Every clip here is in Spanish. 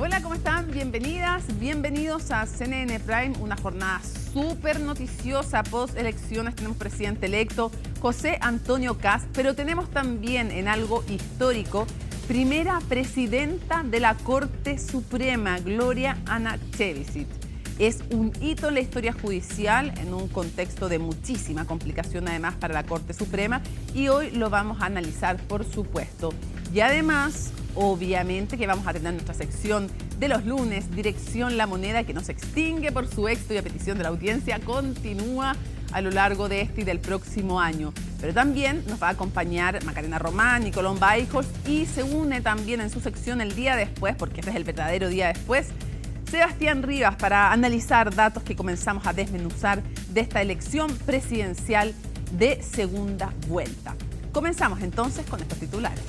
Hola, ¿cómo están? Bienvenidas, bienvenidos a CNN Prime, una jornada súper noticiosa post elecciones. Tenemos presidente electo José Antonio Kast, pero tenemos también en algo histórico, primera presidenta de la Corte Suprema, Gloria Ana-Chevicic. Es un hito en la historia judicial en un contexto de muchísima complicación además para la Corte Suprema y hoy lo vamos a analizar, por supuesto. Y además, obviamente que vamos a tener nuestra sección de los lunes, Dirección La Moneda, que no se extingue por su éxito y a petición de la audiencia, continúa a lo largo de este y del próximo año. Pero también nos va a acompañar Macarena Román y Colón Baijos y se une también en su sección el día después, porque este es el verdadero día después, Sebastián Rivas, para analizar datos que comenzamos a desmenuzar de esta elección presidencial de segunda vuelta. Comenzamos entonces con estos titulares.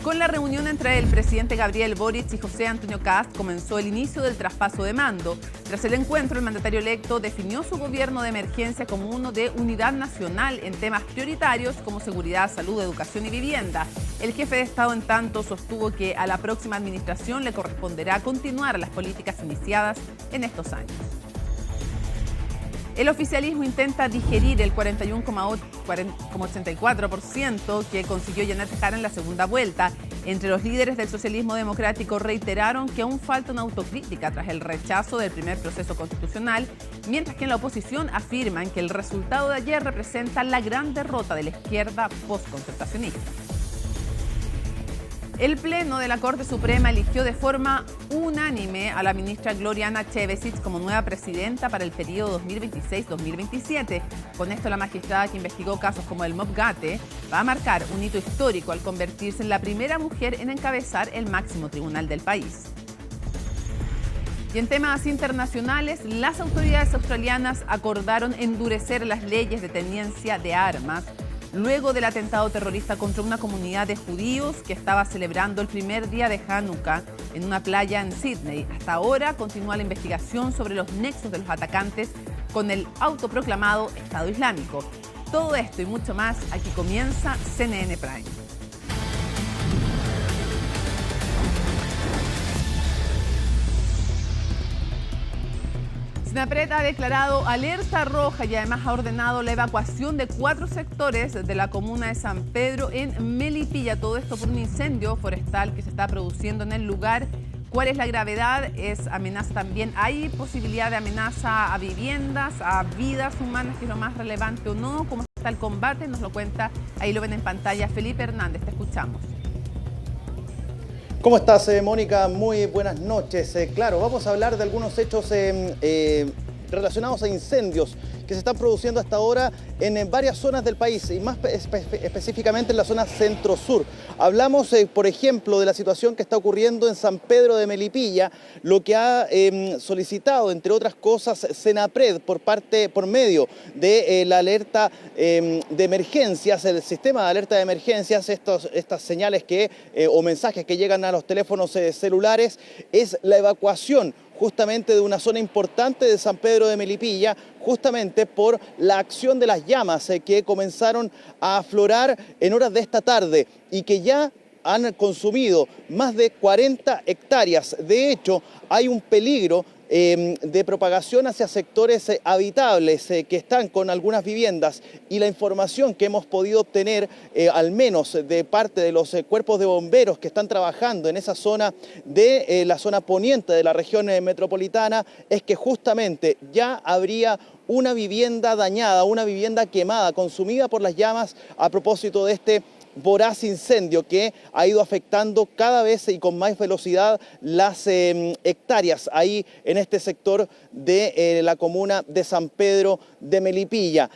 Con la reunión entre el presidente Gabriel Boric y José Antonio Kast comenzó el inicio del traspaso de mando. Tras el encuentro, el mandatario electo definió su gobierno de emergencia como uno de unidad nacional en temas prioritarios como seguridad, salud, educación y vivienda. El jefe de Estado, en tanto, sostuvo que a la próxima administración le corresponderá continuar las políticas iniciadas en estos años. El oficialismo intenta digerir el 41,84% que consiguió Janet Jara en la segunda vuelta. Entre los líderes del socialismo democrático reiteraron que aún falta una autocrítica tras el rechazo del primer proceso constitucional, mientras que en la oposición afirman que el resultado de ayer representa la gran derrota de la izquierda postconcertacionista. El Pleno de la Corte Suprema eligió de forma unánime a la ministra Gloria Ana-Chevicic como nueva presidenta para el periodo 2026-2027. Con esto, la magistrada que investigó casos como el Mobgate va a marcar un hito histórico al convertirse en la primera mujer en encabezar el máximo tribunal del país. Y en temas internacionales, las autoridades australianas acordaron endurecer las leyes de tenencia de armas luego del atentado terrorista contra una comunidad de judíos que estaba celebrando el primer día de Hanukkah en una playa en Sydney. Hasta ahora continúa la investigación sobre los nexos de los atacantes con el autoproclamado Estado Islámico. Todo esto y mucho más, aquí comienza CNN Prime. SENAPRED ha declarado alerta roja y además ha ordenado la evacuación de 4 sectores de la comuna de San Pedro en Melipilla. Todo esto por un incendio forestal que se está produciendo en el lugar. ¿Cuál es la gravedad? ¿Es amenaza también? ¿Hay posibilidad de amenaza a viviendas, a vidas humanas, que es lo más relevante o no? ¿Cómo está el combate? Nos lo cuenta, ahí lo ven en pantalla, Felipe Hernández. Te escuchamos. ¿Cómo estás, Mónica? Muy buenas noches. Claro, vamos a hablar de algunos hechos relacionados a incendios que se están produciendo hasta ahora en varias zonas del país y más específicamente en la zona centro-sur. Hablamos, por ejemplo, de la situación que está ocurriendo en San Pedro de Melipilla, lo que ha solicitado, entre otras cosas, SENAPRED por medio de la alerta de emergencias, el sistema de alerta de emergencias, estas señales o mensajes que llegan a los teléfonos celulares, es la evacuación justamente de una zona importante de San Pedro de Melipilla, justamente por la acción de las llamas que comenzaron a aflorar en horas de esta tarde y que ya han consumido más de 40 hectáreas. De hecho, hay un peligro de propagación hacia sectores habitables que están con algunas viviendas, y la información que hemos podido obtener, al menos de parte de los cuerpos de bomberos que están trabajando en esa zona de la zona poniente de la región metropolitana, es que justamente ya habría una vivienda dañada, una vivienda quemada, consumida por las llamas a propósito de este voraz incendio que ha ido afectando cada vez y con más velocidad las hectáreas ahí en este sector de la comuna de San Pedro de Melipilla.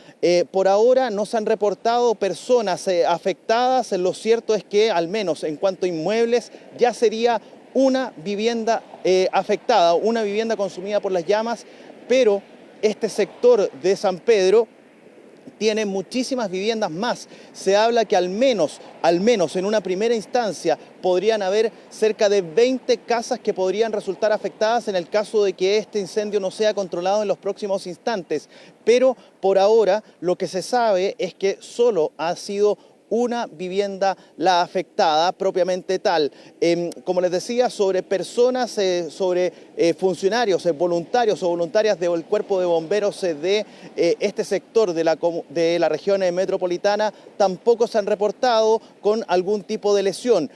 Por ahora no se han reportado personas afectadas. Lo cierto es que, al menos en cuanto a inmuebles, ya sería una vivienda afectada, una vivienda consumida por las llamas, pero este sector de San Pedro tiene muchísimas viviendas más. Se habla que al menos en una primera instancia podrían haber cerca de 20 casas que podrían resultar afectadas en el caso de que este incendio no sea controlado en los próximos instantes. Pero por ahora lo que se sabe es que solo ha sido una vivienda la afectada propiamente tal. Como les decía, sobre personas, sobre funcionarios, voluntarios o voluntarias del Cuerpo de Bomberos de este sector de la región metropolitana, tampoco se han reportado con algún tipo de lesión.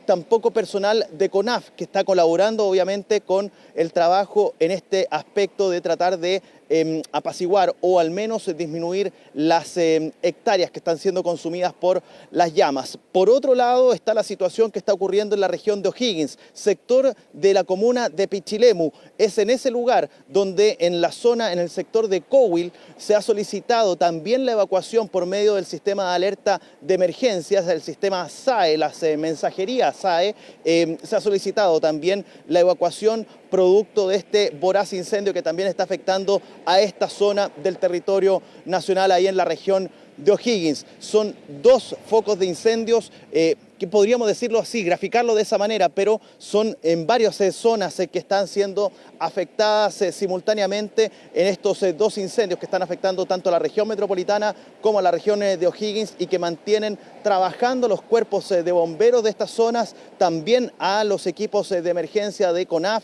Tampoco personal de CONAF, que está colaborando obviamente con el trabajo en este aspecto de tratar de apaciguar o al menos disminuir las hectáreas que están siendo consumidas por las llamas. Por otro lado está la situación que está ocurriendo en la región de O'Higgins, sector de la comuna de Pichilemu. Es en ese lugar donde en la zona, en el sector de Cowil, se ha solicitado también la evacuación por medio del sistema de alerta de emergencias, del sistema SAE, las mensajerías SAE. Se ha solicitado también la evacuación producto de este voraz incendio que también está afectando a esta zona del territorio nacional ahí en la región de O'Higgins. Son dos focos de incendios que podríamos decirlo así, graficarlo de esa manera, pero son en varias zonas que están siendo afectadas simultáneamente en estos dos incendios que están afectando tanto a la región metropolitana como a la región de O'Higgins y que mantienen trabajando los cuerpos de bomberos de estas zonas, también a los equipos de emergencia de CONAF,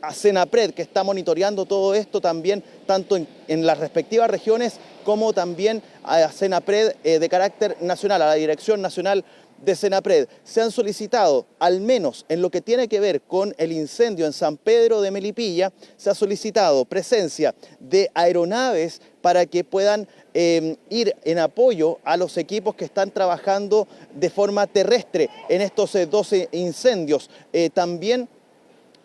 a Senapred, que está monitoreando todo esto también, tanto en las respectivas regiones como también a Senapred de carácter nacional, a la Dirección Nacional de Senapred. Se han solicitado, al menos en lo que tiene que ver con el incendio en San Pedro de Melipilla, se ha solicitado presencia de aeronaves para que puedan ir en apoyo a los equipos que están trabajando de forma terrestre en estos 12 incendios. También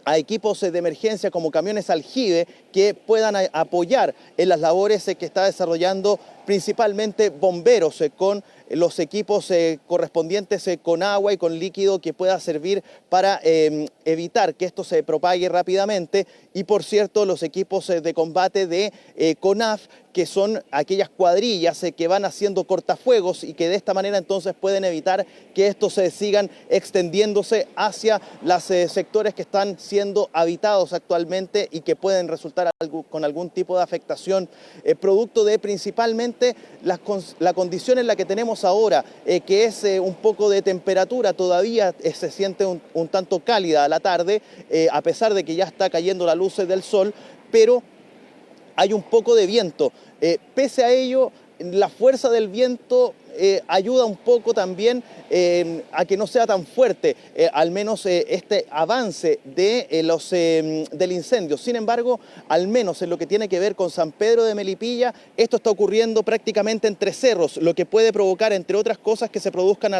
a equipos de emergencia como camiones aljibe que puedan apoyar en las labores que está desarrollando principalmente bomberos con los equipos correspondientes con agua y con líquido que pueda servir para evitar que esto se propague rápidamente. Y por cierto, los equipos de combate de CONAF, que son aquellas cuadrillas que van haciendo cortafuegos y que de esta manera entonces pueden evitar que estos se sigan extendiéndose hacia los sectores que están siendo habitados actualmente y que pueden resultar con algún tipo de afectación, producto de principalmente la condición en la que tenemos ahora, que es un poco de temperatura, todavía se siente un tanto cálida a la tarde, a pesar de que ya está cayendo la luz del sol, pero hay un poco de viento. Pese a ello, la fuerza del viento ayuda un poco también a que no sea tan fuerte, al menos este avance del incendio. Sin embargo, al menos en lo que tiene que ver con San Pedro de Melipilla, esto está ocurriendo prácticamente entre cerros, lo que puede provocar, entre otras cosas, que se produzcan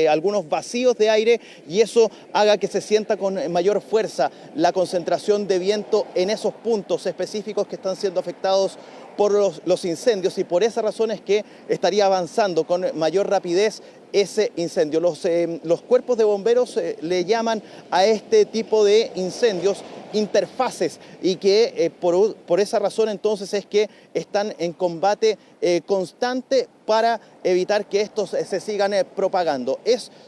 algunos vacíos de aire y eso haga que se sienta con mayor fuerza la concentración de viento en esos puntos específicos que están siendo afectados por los incendios, y por esa razón es que estaría avanzando con mayor rapidez ese incendio. Los cuerpos de bomberos le llaman a este tipo de incendios interfaces y que por esa razón entonces es que están en combate constante para evitar que estos se sigan propagando.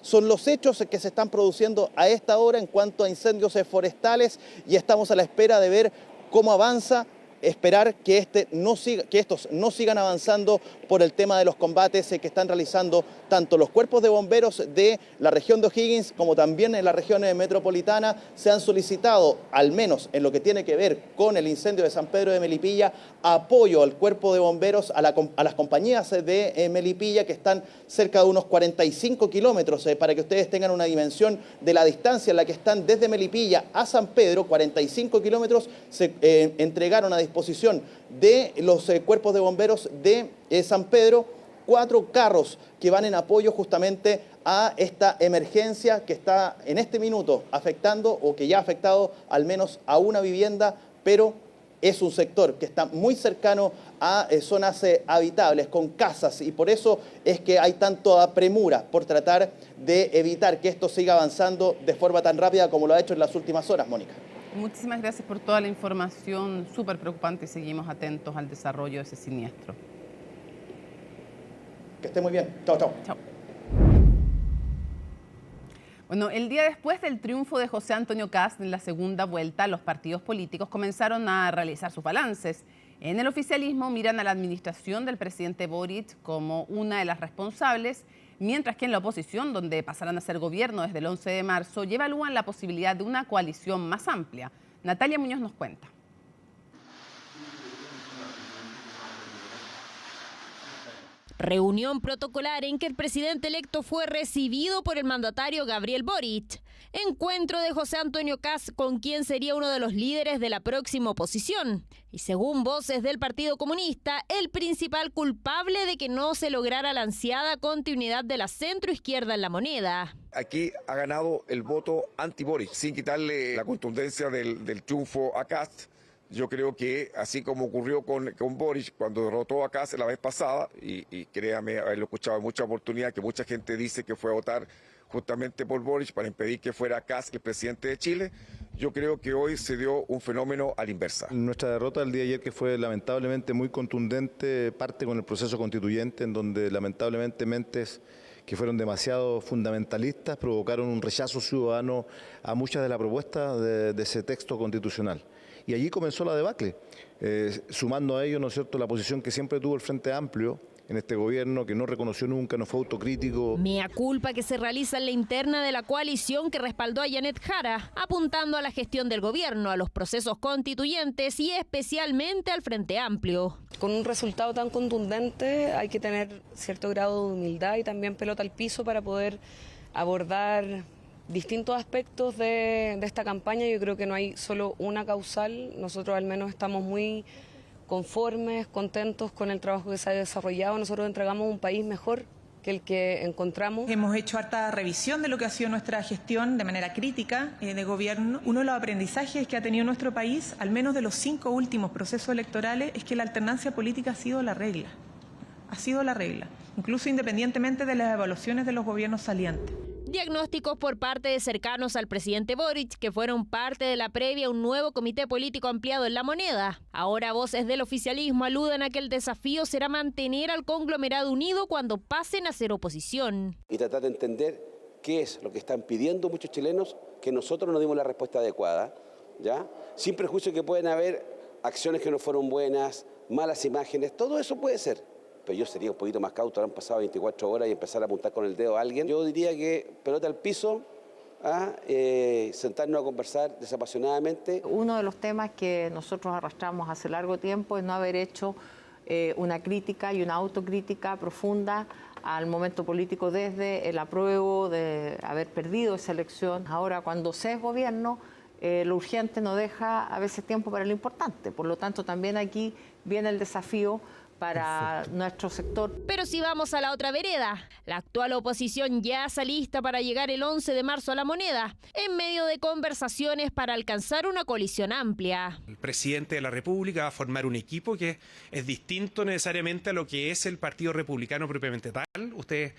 Son los hechos que se están produciendo a esta hora en cuanto a incendios forestales y estamos a la espera de ver cómo avanza, esperar que estos no sigan avanzando por el tema de los combates que están realizando tanto los cuerpos de bomberos de la región de O'Higgins como también en la región metropolitana. Se han solicitado, al menos en lo que tiene que ver con el incendio de San Pedro de Melipilla, apoyo al cuerpo de bomberos, a las compañías de Melipilla, que están cerca de unos 45 kilómetros, para que ustedes tengan una dimensión de la distancia en la que están desde Melipilla a San Pedro, 45 kilómetros. Se entregaron a disposición de los cuerpos de bomberos de San Pedro 4 carros que van en apoyo justamente a esta emergencia que está en este minuto afectando, o que ya ha afectado al menos a una vivienda, pero es un sector que está muy cercano a zonas habitables, con casas, y por eso es que hay tanta premura por tratar de evitar que esto siga avanzando de forma tan rápida como lo ha hecho en las últimas horas, Mónica. Muchísimas gracias por toda la información, súper preocupante, y seguimos atentos al desarrollo de ese siniestro. Que esté muy bien. Chao, chao. Chao. Bueno, el día después del triunfo de José Antonio Kast en la segunda vuelta, los partidos políticos comenzaron a realizar sus balances. En el oficialismo miran a la administración del presidente Boric como una de las responsables, Mientras que en la oposición, donde pasarán a ser gobierno desde el 11 de marzo, ya evalúan la posibilidad de una coalición más amplia. Natalia Muñoz nos cuenta. Reunión protocolar en que el presidente electo fue recibido por el mandatario Gabriel Boric. Encuentro de José Antonio Kast con quien sería uno de los líderes de la próxima oposición. Y según voces del Partido Comunista, el principal culpable de que no se lograra la ansiada continuidad de la centroizquierda en La Moneda. Aquí ha ganado el voto anti-Boric, sin quitarle la contundencia del triunfo a Kast. Yo creo que así como ocurrió con Boric cuando derrotó a Kast la vez pasada, y créame haberlo escuchado en muchas oportunidades, que mucha gente dice que fue a votar justamente por Boric para impedir que fuera Kast el presidente de Chile, yo creo que hoy se dio un fenómeno a la inversa. Nuestra derrota del día de ayer, que fue lamentablemente muy contundente, parte con el proceso constituyente, en donde lamentablemente mentes que fueron demasiado fundamentalistas provocaron un rechazo ciudadano a muchas de las propuestas de ese texto constitucional. Y allí comenzó la debacle, sumando a ello, ¿no es cierto?, la posición que siempre tuvo el Frente Amplio en este gobierno, que no reconoció nunca, no fue autocrítico. Mea culpa que se realiza en la interna de la coalición que respaldó a Janet Jara, apuntando a la gestión del gobierno, a los procesos constituyentes y especialmente al Frente Amplio. Con un resultado tan contundente hay que tener cierto grado de humildad y también pelota al piso para poder abordar distintos aspectos de esta campaña. Yo creo que no hay solo una causal, nosotros al menos estamos muy conformes, contentos con el trabajo que se ha desarrollado. Nosotros entregamos un país mejor que el que encontramos. Hemos hecho harta revisión de lo que ha sido nuestra gestión de manera crítica de gobierno. Uno de los aprendizajes que ha tenido nuestro país, al menos de los 5 últimos procesos electorales, es que la alternancia política ha sido la regla. Ha sido la regla, incluso independientemente de las evaluaciones de los gobiernos salientes. Diagnósticos por parte de cercanos al presidente Boric, que fueron parte de la previa a un nuevo comité político ampliado en La Moneda. Ahora voces del oficialismo aluden a que el desafío será mantener al conglomerado unido cuando pasen a ser oposición. Y tratar de entender qué es lo que están pidiendo muchos chilenos, que nosotros no dimos la respuesta adecuada, ¿ya? Sin prejuicio que pueden haber acciones que no fueron buenas, malas imágenes, todo eso puede ser. Pero yo sería un poquito más cauto, han pasado 24 horas y empezar a apuntar con el dedo a alguien. Yo diría que pelota al piso, sentarnos a conversar desapasionadamente. Uno de los temas que nosotros arrastramos hace largo tiempo es no haber hecho una crítica y una autocrítica profunda al momento político desde el apruebo de haber perdido esa elección. Ahora, cuando se es gobierno, lo urgente no deja a veces tiempo para lo importante. Por lo tanto, también aquí viene el desafío para nuestro sector. Pero si vamos a la otra vereda, la actual oposición ya está lista para llegar el 11 de marzo a La Moneda, en medio de conversaciones para alcanzar una coalición amplia. El presidente de la República va a formar un equipo que es distinto necesariamente a lo que es el Partido Republicano propiamente tal. Ustedes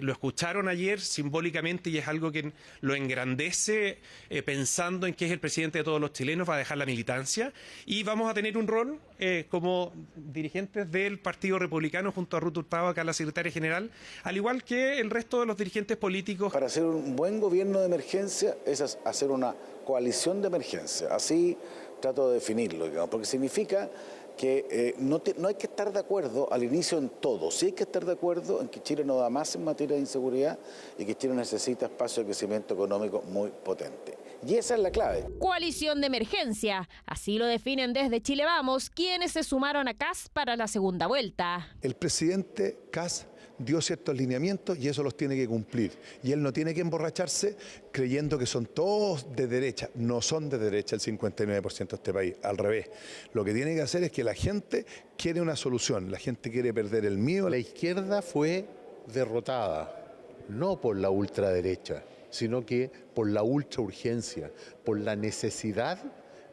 lo escucharon ayer simbólicamente y es algo que lo engrandece pensando en que es el presidente de todos los chilenos, va a dejar la militancia y vamos a tener un rol como dirigentes del Partido Republicano junto a Ruth Hurtado, acá la secretaria general, al igual que el resto de los dirigentes políticos. Para hacer un buen gobierno de emergencia es hacer una coalición de emergencia, así trato de definirlo, digamos, porque significa que no hay que estar de acuerdo al inicio en todo, sí hay que estar de acuerdo en que Chile no da más en materia de inseguridad y que Chile necesita espacio de crecimiento económico muy potente. Y esa es la clave. Coalición de emergencia, así lo definen desde Chile Vamos, quienes se sumaron a Kast para la segunda vuelta. El presidente Kast dio ciertos lineamientos y eso los tiene que cumplir. Y él no tiene que emborracharse creyendo que son todos de derecha. No son de derecha el 59% de este país, al revés. Lo que tiene que hacer es que la gente quiere una solución, la gente quiere perder el miedo. La izquierda fue derrotada, no por la ultraderecha, sino que por la ultraurgencia, por la necesidad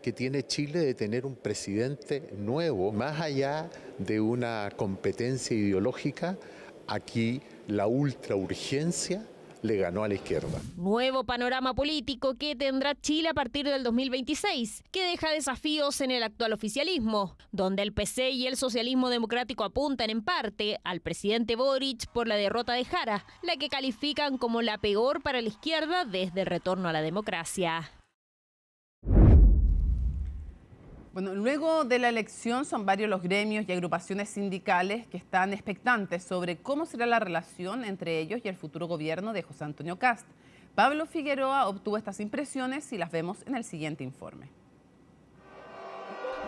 que tiene Chile de tener un presidente nuevo, más allá de una competencia ideológica. Aquí la ultraurgencia le ganó a la izquierda. Nuevo panorama político que tendrá Chile a partir del 2026, que deja desafíos en el actual oficialismo, donde el PC y el socialismo democrático apuntan en parte al presidente Boric por la derrota de Jara, la que califican como la peor para la izquierda desde el retorno a la democracia. Bueno, luego de la elección son varios los gremios y agrupaciones sindicales que están expectantes sobre cómo será la relación entre ellos y el futuro gobierno de José Antonio Kast. Pablo Figueroa obtuvo estas impresiones y las vemos en el siguiente informe.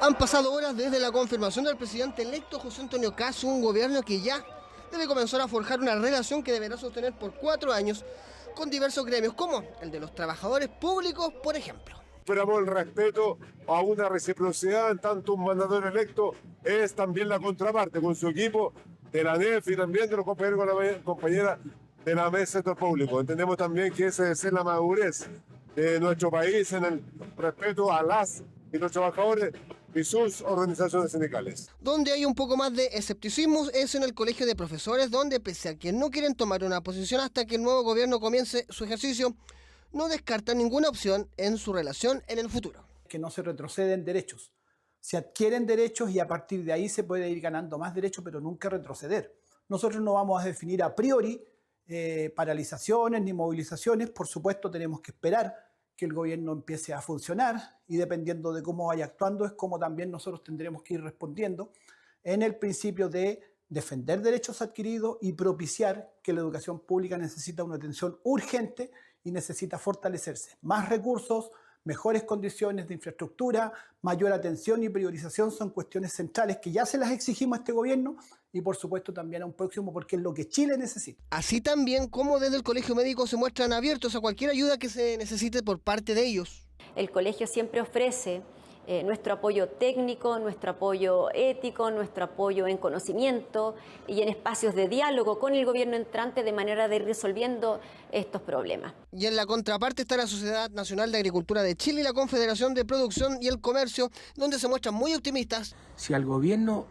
Han pasado horas desde la confirmación del presidente electo José Antonio Kast, un gobierno que ya debe comenzar a forjar una relación que deberá sostener por 4 años con diversos gremios, como el de los trabajadores públicos, por ejemplo. Esperamos el respeto a una reciprocidad, en tanto un mandatario electo es también la contraparte con su equipo de la NEF y también de los compañeros con la compañera de la mesa del sector público. Entendemos también que esa es la madurez de nuestro país en el respeto a las y los trabajadores y sus organizaciones sindicales. Donde hay un poco más de escepticismo es en el colegio de profesores, donde pese a que no quieren tomar una posición hasta que el nuevo gobierno comience su ejercicio, no descartan ninguna opción en su relación en el futuro. Que no se retroceden derechos, se adquieren derechos y a partir de ahí se puede ir ganando más derechos, pero nunca retroceder. Nosotros no vamos a definir a priori paralizaciones ni movilizaciones, por supuesto tenemos que esperar que el gobierno empiece a funcionar y dependiendo de cómo vaya actuando es como también nosotros tendremos que ir respondiendo en el principio de defender derechos adquiridos y propiciar que la educación pública necesita una atención urgente y necesita fortalecerse. Más recursos, mejores condiciones de infraestructura, mayor atención y priorización son cuestiones centrales que ya se las exigimos a este gobierno y por supuesto también a un próximo porque es lo que Chile necesita. Así también como desde el Colegio Médico se muestran abiertos a cualquier ayuda que se necesite por parte de ellos. El colegio siempre ofrece nuestro apoyo técnico, nuestro apoyo ético, nuestro apoyo en conocimiento y en espacios de diálogo con el gobierno entrante de manera de ir resolviendo estos problemas. Y en la contraparte está la Sociedad Nacional de Agricultura de Chile y la Confederación de Producción y el Comercio, donde se muestran muy optimistas. Si al gobierno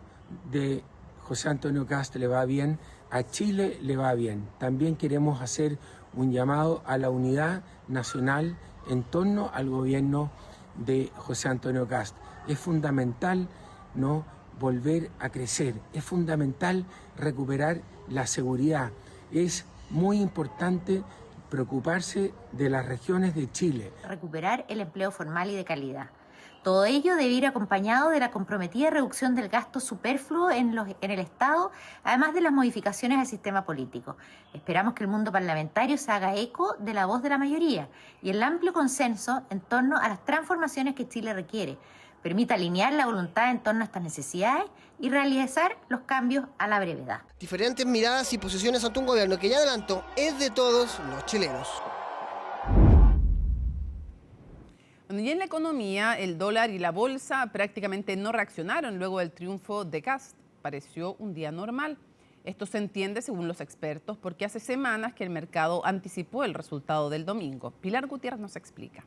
de José Antonio Kast le va bien, a Chile le va bien. También queremos hacer un llamado a la unidad nacional en torno al gobierno de José Antonio Kast. Es fundamental no volver a crecer, es fundamental recuperar la seguridad, es muy importante preocuparse de las regiones de Chile. Recuperar el empleo formal y de calidad. Todo ello debe ir acompañado de la comprometida reducción del gasto superfluo en el Estado, además de las modificaciones al sistema político. Esperamos que el mundo parlamentario se haga eco de la voz de la mayoría y el amplio consenso en torno a las transformaciones que Chile requiere. Permita alinear la voluntad en torno a estas necesidades y realizar los cambios a la brevedad. Diferentes miradas y posiciones ante un gobierno que ya adelantó es de todos los chilenos. Bueno, y en la economía, el dólar y la bolsa prácticamente no reaccionaron luego del triunfo de Kast. Pareció un día normal. Esto se entiende, según los expertos, porque hace semanas que el mercado anticipó el resultado del domingo. Pilar Gutiérrez nos explica.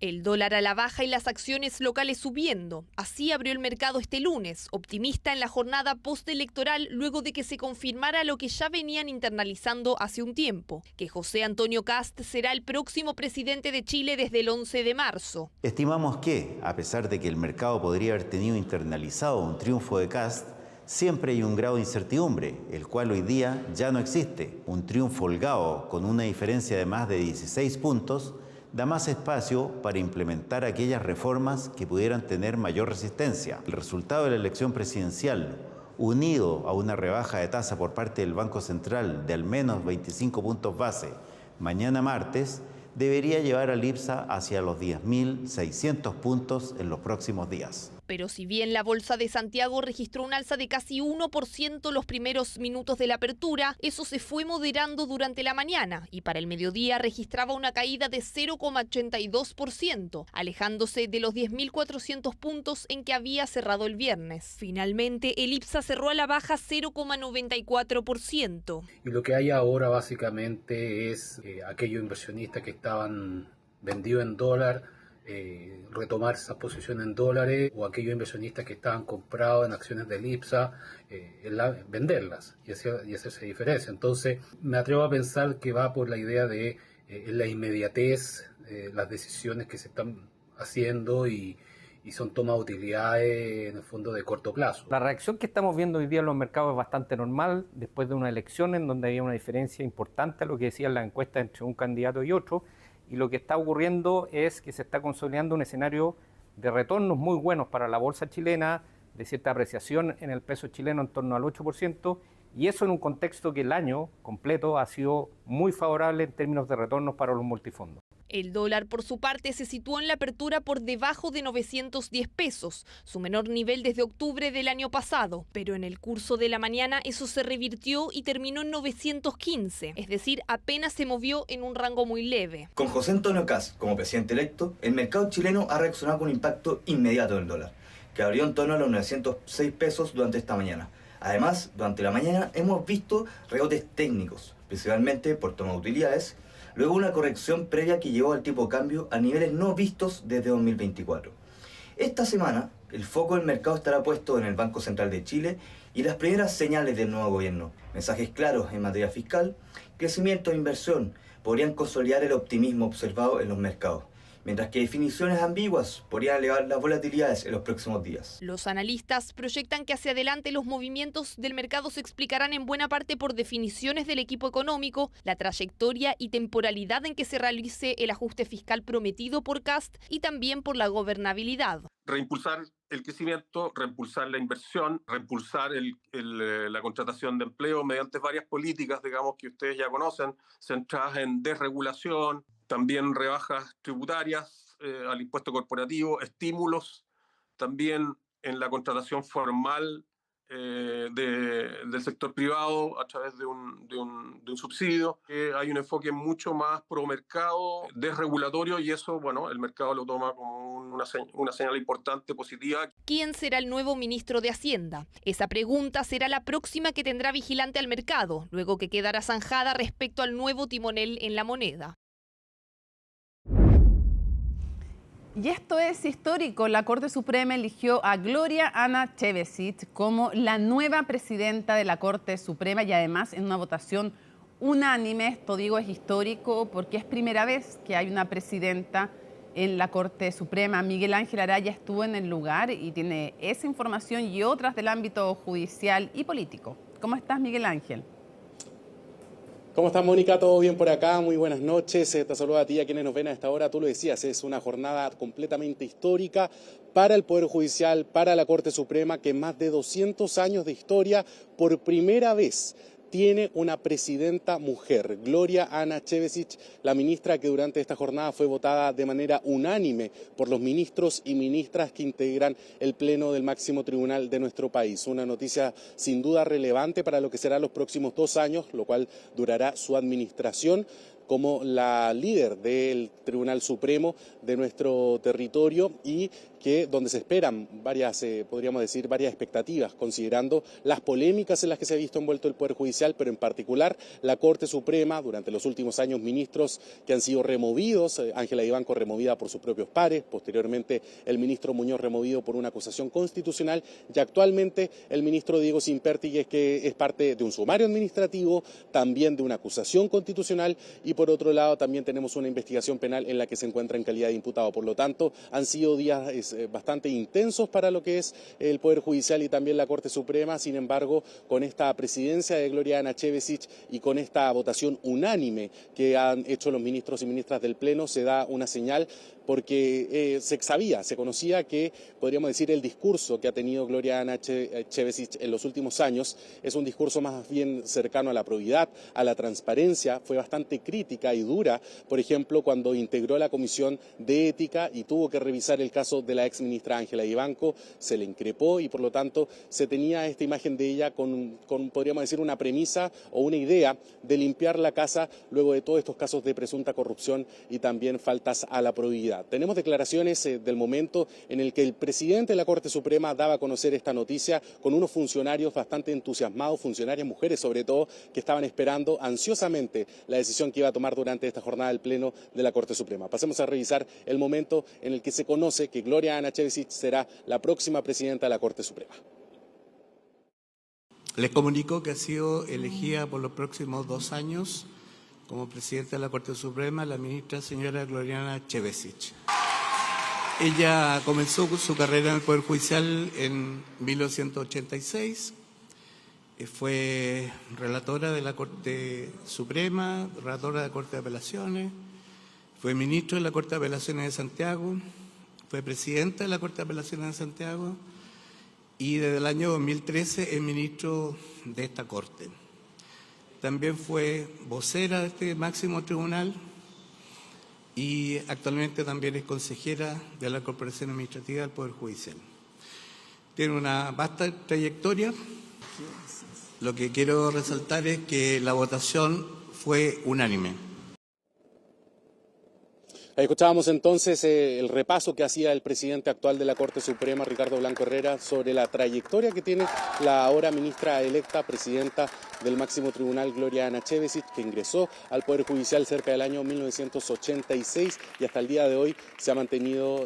El dólar a la baja y las acciones locales subiendo. Así abrió el mercado este lunes, optimista en la jornada postelectoral luego de que se confirmara lo que ya venían internalizando hace un tiempo, que José Antonio Kast será el próximo presidente de Chile desde el 11 de marzo. Estimamos que, a pesar de que el mercado podría haber tenido internalizado un triunfo de Kast, siempre hay un grado de incertidumbre, el cual hoy día ya no existe. Un triunfo holgado con una diferencia de más de 16 puntos da más espacio para implementar aquellas reformas que pudieran tener mayor resistencia. El resultado de la elección presidencial, unido a una rebaja de tasa por parte del Banco Central de al menos 25 puntos base mañana martes, debería llevar al IPSA hacia los 10.600 puntos en los próximos días. Pero si bien la Bolsa de Santiago registró un alza de casi 1% los primeros minutos de la apertura, eso se fue moderando durante la mañana y para el mediodía registraba una caída de 0,82%, alejándose de los 10.400 puntos en que había cerrado el viernes. Finalmente, el IPSA cerró a la baja 0,94%. Y lo que hay ahora básicamente es aquellos inversionistas que estaban vendidos en dólar, retomar esas posiciones en dólares, o aquellos inversionistas que estaban comprados en acciones del IPSA, venderlas y hacerse diferencia. Entonces me atrevo a pensar que va por la idea de la inmediatez, las decisiones que se están haciendo y son tomas de utilidades en el fondo de corto plazo. La reacción que estamos viendo hoy día en los mercados es bastante normal después de una elección en donde había una diferencia importante a lo que decían las encuestas entre un candidato y otro. Y lo que está ocurriendo es que se está consolidando un escenario de retornos muy buenos para la bolsa chilena, de cierta apreciación en el peso chileno en torno al 8%, y eso en un contexto que el año completo ha sido muy favorable en términos de retornos para los multifondos. El dólar, por su parte, se situó en la apertura por debajo de 910 pesos, su menor nivel desde octubre del año pasado, pero en el curso de la mañana eso se revirtió y terminó en 915, es decir, apenas se movió en un rango muy leve. Con José Antonio Kast como presidente electo, el mercado chileno ha reaccionado con un impacto inmediato del dólar, que abrió en torno a los 906 pesos durante esta mañana. Además, durante la mañana hemos visto rebotes técnicos, principalmente por toma de utilidades, luego una corrección previa que llevó al tipo de cambio a niveles no vistos desde 2024. Esta semana, el foco del mercado estará puesto en el Banco Central de Chile y las primeras señales del nuevo gobierno. Mensajes claros en materia fiscal, crecimiento e inversión podrían consolidar el optimismo observado en los mercados, mientras que definiciones ambiguas podrían elevar las volatilidades en los próximos días. Los analistas proyectan que hacia adelante los movimientos del mercado se explicarán en buena parte por definiciones del equipo económico, la trayectoria y temporalidad en que se realice el ajuste fiscal prometido por Kast y también por la gobernabilidad. Reimpulsar el crecimiento, reimpulsar la inversión, reimpulsar la contratación de empleo mediante varias políticas, digamos, que ustedes ya conocen, centradas en desregulación, también rebajas tributarias al impuesto corporativo, estímulos también en la contratación formal del sector privado a través de un subsidio. Hay un enfoque mucho más pro mercado, desregulatorio, y eso, bueno, el mercado lo toma como una señal importante, positiva. ¿Quién será el nuevo ministro de Hacienda? Esa pregunta será la próxima que tendrá vigilante al mercado, luego que quedará zanjada respecto al nuevo timonel en la moneda. Y esto es histórico. La Corte Suprema eligió a Gloria Ana-Chevesic como la nueva presidenta de la Corte Suprema y además en una votación unánime. Esto digo es histórico porque es primera vez que hay una presidenta en la Corte Suprema. Miguel Ángel Araya estuvo en el lugar y tiene esa información y otras del ámbito judicial y político. ¿Cómo estás, Miguel Ángel? ¿Cómo estás, Mónica? ¿Todo bien por acá? Muy buenas noches. Te saludo a ti, a quienes nos ven a esta hora. Tú lo decías, es una jornada completamente histórica para el Poder Judicial, para la Corte Suprema, que en más de 200 años de historia, por primera vez, tiene una presidenta mujer, Gloria Ana-Chevesic, la ministra que durante esta jornada fue votada de manera unánime por los ministros y ministras que integran el Pleno del máximo tribunal de nuestro país. Una noticia sin duda relevante para lo que será los próximos 2 años, lo cual durará su administración como la líder del Tribunal Supremo de nuestro territorio y que donde se esperan varias, podríamos decir, varias expectativas, considerando las polémicas en las que se ha visto envuelto el Poder Judicial, pero en particular la Corte Suprema, durante los últimos años ministros que han sido removidos, Ángela Vivanco removida por sus propios pares, posteriormente el ministro Muñoz removido por una acusación constitucional y actualmente el ministro Diego Simperti, que es parte de un sumario administrativo, también de una acusación constitucional y por otro lado también tenemos una investigación penal en la que se encuentra en calidad de imputado. Por lo tanto, han sido días bastante intensos para lo que es el Poder Judicial y también la Corte Suprema. Sin embargo, con esta presidencia de Gloria Ana-Chevesic y con esta votación unánime que han hecho los ministros y ministras del Pleno, se da una señal porque se conocía que, podríamos decir, el discurso que ha tenido Gloria Ana-Chevesic en los últimos años es un discurso más bien cercano a la probidad, a la transparencia. Fue bastante crítica y dura, por ejemplo, cuando integró la Comisión de Ética y tuvo que revisar el caso de la exministra Ángela Vivanco, se le increpó y por lo tanto se tenía esta imagen de ella con podríamos decir, una premisa o una idea de limpiar la casa luego de todos estos casos de presunta corrupción y también faltas a la probidad. Tenemos declaraciones del momento en el que el presidente de la Corte Suprema daba a conocer esta noticia con unos funcionarios bastante entusiasmados, funcionarias mujeres sobre todo, que estaban esperando ansiosamente la decisión que iba a tomar durante esta jornada del Pleno de la Corte Suprema. Pasemos a revisar el momento en el que se conoce que Gloria Ana-Chevesic será la próxima presidenta de la Corte Suprema. Les comunico que ha sido elegida por los próximos 2 años como presidenta de la Corte Suprema la ministra señora Gloria Ana-Chevesic. Ella comenzó su carrera en el Poder Judicial en 1986, fue relatora de la Corte Suprema, relatora de la Corte de Apelaciones, fue ministro de la Corte de Apelaciones de Santiago, fue presidenta de la Corte de Apelaciones de Santiago y desde el año 2013 es ministro de esta Corte. También fue vocera de este máximo tribunal y actualmente también es consejera de la Corporación Administrativa del Poder Judicial. Tiene una vasta trayectoria. Lo que quiero resaltar es que la votación fue unánime. Ahí escuchábamos entonces el repaso que hacía el presidente actual de la Corte Suprema, Ricardo Blanco Herrera, sobre la trayectoria que tiene la ahora ministra electa, presidenta del máximo tribunal, Gloria Ana Chevesic, que ingresó al Poder Judicial cerca del año 1986 y hasta el día de hoy se ha mantenido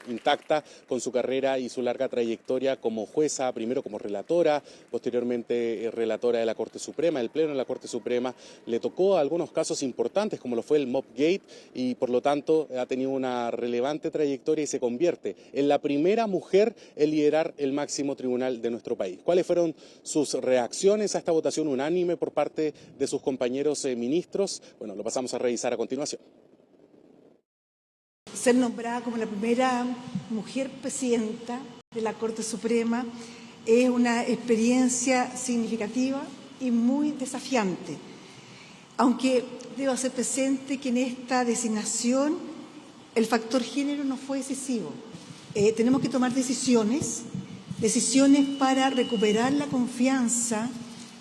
intacta con su carrera y su larga trayectoria como jueza, primero como relatora, posteriormente relatora de la Corte Suprema, el Pleno de la Corte Suprema. Le tocó algunos casos importantes como lo fue el Mobgate y por lo tanto ha tenido una relevante trayectoria y se convierte en la primera mujer en liderar el máximo tribunal de nuestro país. ¿Cuáles fueron sus reacciones a esta votación unánime por parte de sus compañeros ministros? Bueno, lo pasamos a revisar a continuación. Ser nombrada como la primera mujer presidenta de la Corte Suprema es una experiencia significativa y muy desafiante, aunque debo hacer presente que en esta designación el factor género no fue decisivo. Tenemos que tomar decisiones para recuperar la confianza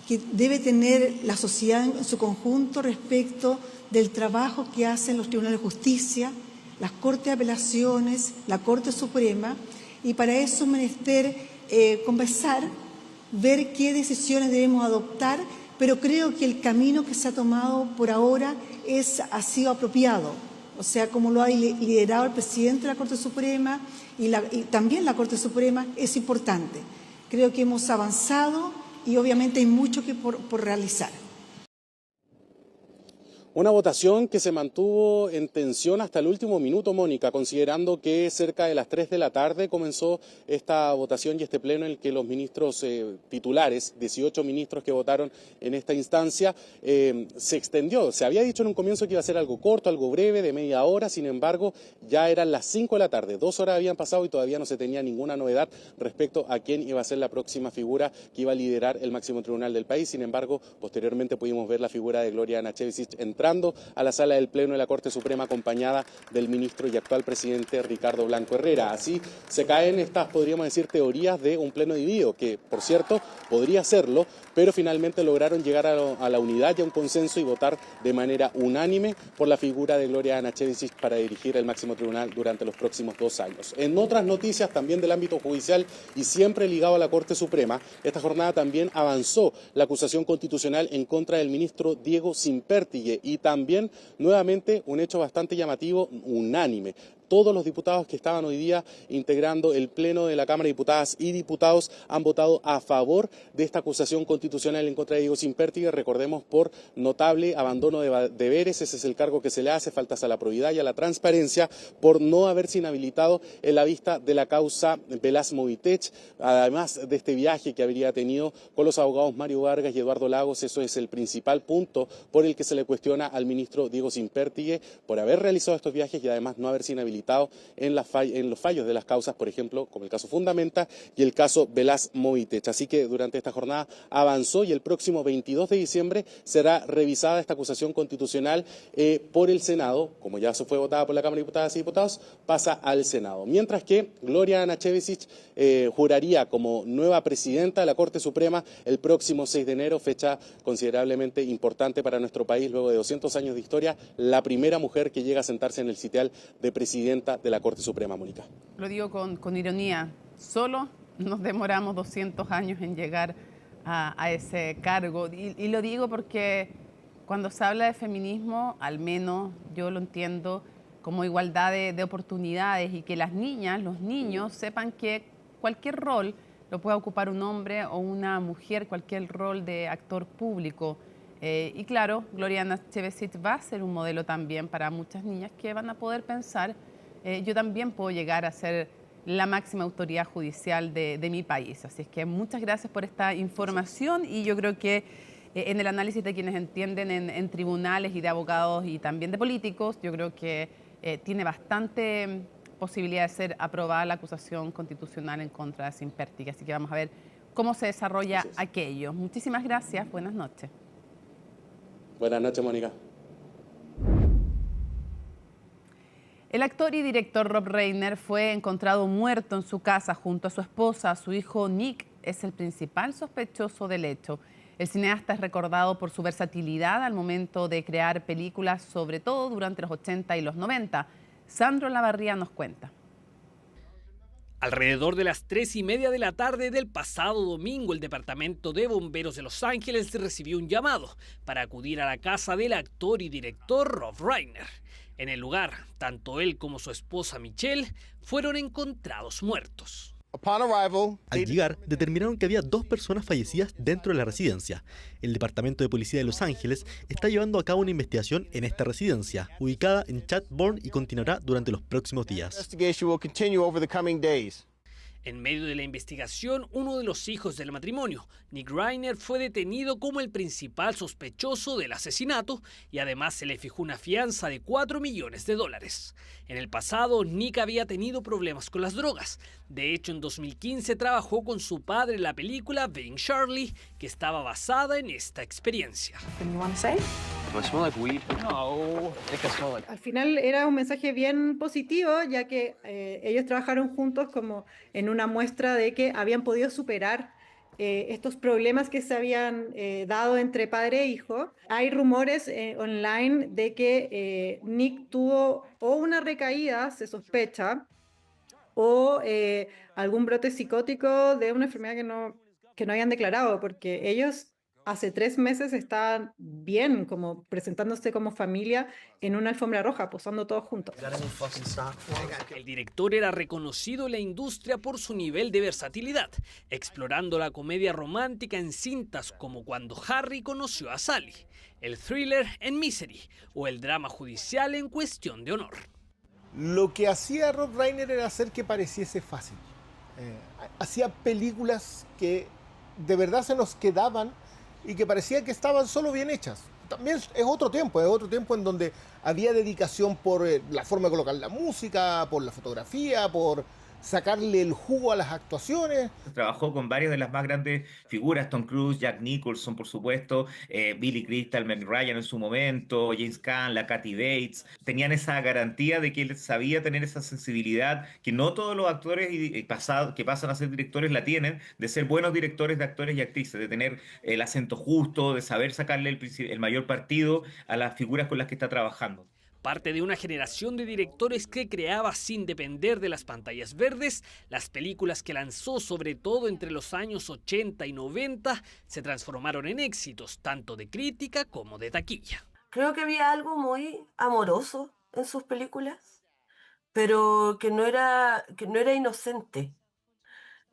que debe tener la sociedad en su conjunto respecto del trabajo que hacen los tribunales de justicia, las Cortes de Apelaciones, la Corte Suprema, y para eso es menester conversar, ver qué decisiones debemos adoptar, pero creo que el camino que se ha tomado por ahora ha sido apropiado. O sea, como lo ha liderado el presidente de la Corte Suprema y también la Corte Suprema, es importante. Creo que hemos avanzado y obviamente hay mucho que por realizar. Una votación que se mantuvo en tensión hasta el último minuto, Mónica, considerando que cerca de las 3 de la tarde comenzó esta votación y este pleno en el que los ministros titulares, 18 ministros que votaron en esta instancia, se extendió. Se había dicho en un comienzo que iba a ser algo corto, algo breve, de media hora, sin embargo, ya eran las 5 de la tarde, 2 horas habían pasado y todavía no se tenía ninguna novedad respecto a quién iba a ser la próxima figura que iba a liderar el máximo tribunal del país. Sin embargo, posteriormente pudimos ver la figura de Gloria Ana Chevesic entrando a la sala del Pleno de la Corte Suprema acompañada del ministro y actual presidente Ricardo Blanco Herrera. Así se caen estas, podríamos decir, teorías de un pleno dividido, que por cierto podría serlo, pero finalmente lograron llegar a la unidad y a un consenso y votar de manera unánime por la figura de Gloria Ana Chevesic para dirigir el máximo tribunal durante los próximos 2 años. En otras noticias también del ámbito judicial y siempre ligado a la Corte Suprema, esta jornada también avanzó la acusación constitucional en contra del ministro Diego Simpertigue y también nuevamente un hecho bastante llamativo, unánime. Todos los diputados que estaban hoy día integrando el Pleno de la Cámara de Diputadas y Diputados han votado a favor de esta acusación constitucional en contra de Diego Simpertigue, recordemos, por notable abandono de deberes. Ese es el cargo que se le hace, faltas a la probidad y a la transparencia, por no haberse inhabilitado en la vista de la causa Velaz Movitech, además de este viaje que habría tenido con los abogados Mario Vargas y Eduardo Lagos. Eso es el principal punto por el que se le cuestiona al ministro Diego Simpertigue, por haber realizado estos viajes y además no haberse inhabilitado en los fallos de las causas, por ejemplo, como el caso Fundamenta y el caso Velaz Movitech. Así que durante esta jornada avanzó y el próximo 22 de diciembre será revisada esta acusación constitucional por el Senado. Como ya se fue votada por la Cámara de Diputadas y Diputados, pasa al Senado. Mientras que Gloria Ana Chevesic juraría como nueva presidenta de la Corte Suprema el próximo 6 de enero, fecha considerablemente importante para nuestro país, luego de 200 años de historia, la primera mujer que llega a sentarse en el sitial de presidenta de la Corte Suprema, Mónica. Lo digo con ironía, solo nos demoramos 200 años en llegar a ese cargo. Y lo digo porque cuando se habla de feminismo, al menos yo lo entiendo como igualdad de oportunidades y que las niñas, los niños sepan que cualquier rol lo puede ocupar un hombre o una mujer, cualquier rol de actor público. Y claro, Gloria Ana Chevesic va a ser un modelo también para muchas niñas que van a poder pensar, yo también puedo llegar a ser la máxima autoridad judicial de mi país. Así es que muchas gracias por esta información y yo creo que en el análisis de quienes entienden en tribunales y de abogados y también de políticos, yo creo que tiene bastante posibilidad de ser aprobada la acusación constitucional en contra de Simpertic. Así que vamos a ver cómo se desarrolla aquello. Muchísimas gracias. Buenas noches. Buenas noches, Mónica. El actor y director Rob Reiner fue encontrado muerto en su casa junto a su esposa. Su hijo Nick es el principal sospechoso del hecho. El cineasta es recordado por su versatilidad al momento de crear películas, sobre todo durante los 80 y los 90. Sandro Lavarría nos cuenta. Alrededor de las 3:30 de la tarde del pasado domingo, el Departamento de Bomberos de Los Ángeles recibió un llamado para acudir a la casa del actor y director Rob Reiner. En el lugar, tanto él como su esposa Michelle fueron encontrados muertos. Al llegar, determinaron que había 2 personas fallecidas dentro de la residencia. El Departamento de Policía de Los Ángeles está llevando a cabo una investigación en esta residencia, ubicada en Chatburn, y continuará durante los próximos días. En medio de la investigación, uno de los hijos del matrimonio, Nick Reiner, fue detenido como el principal sospechoso del asesinato y además se le fijó una fianza de $4 millones. En el pasado, Nick había tenido problemas con las drogas. De hecho, en 2015 trabajó con su padre en la película Being Charlie, que estaba basada en esta experiencia. Al final era un mensaje bien positivo, ya que ellos trabajaron juntos como en una muestra de que habían podido superar estos problemas que se habían dado entre padre e hijo. Hay rumores online de que Nick tuvo o una recaída, se sospecha, o algún brote psicótico de una enfermedad que no habían declarado, porque ellos hace 3 meses estaban bien, como presentándose como familia en una alfombra roja, posando todos juntos. El director era reconocido en la industria por su nivel de versatilidad, explorando la comedia romántica en cintas como Cuando Harry conoció a Sally, el thriller en Misery o el drama judicial en Cuestión de Honor. Lo que hacía Rob Reiner era hacer que pareciese fácil. Hacía películas que de verdad se nos quedaban y que parecía que estaban solo bien hechas. También es otro tiempo en donde había dedicación por la forma de colocar la música, por la fotografía, por sacarle el jugo a las actuaciones. Trabajó con varias de las más grandes figuras, Tom Cruise, Jack Nicholson, por supuesto, Billy Crystal, Meg Ryan en su momento, James Caan, la Kathy Bates. Tenían esa garantía de que él sabía tener esa sensibilidad que no todos los actores que pasan a ser directores la tienen, de ser buenos directores de actores y actrices, de tener el acento justo, de saber sacarle el mayor partido a las figuras con las que está trabajando. Parte de una generación de directores que creaba sin depender de las pantallas verdes, las películas que lanzó sobre todo entre los años 80 y 90 se transformaron en éxitos, tanto de crítica como de taquilla. Creo que había algo muy amoroso en sus películas, pero que no era inocente.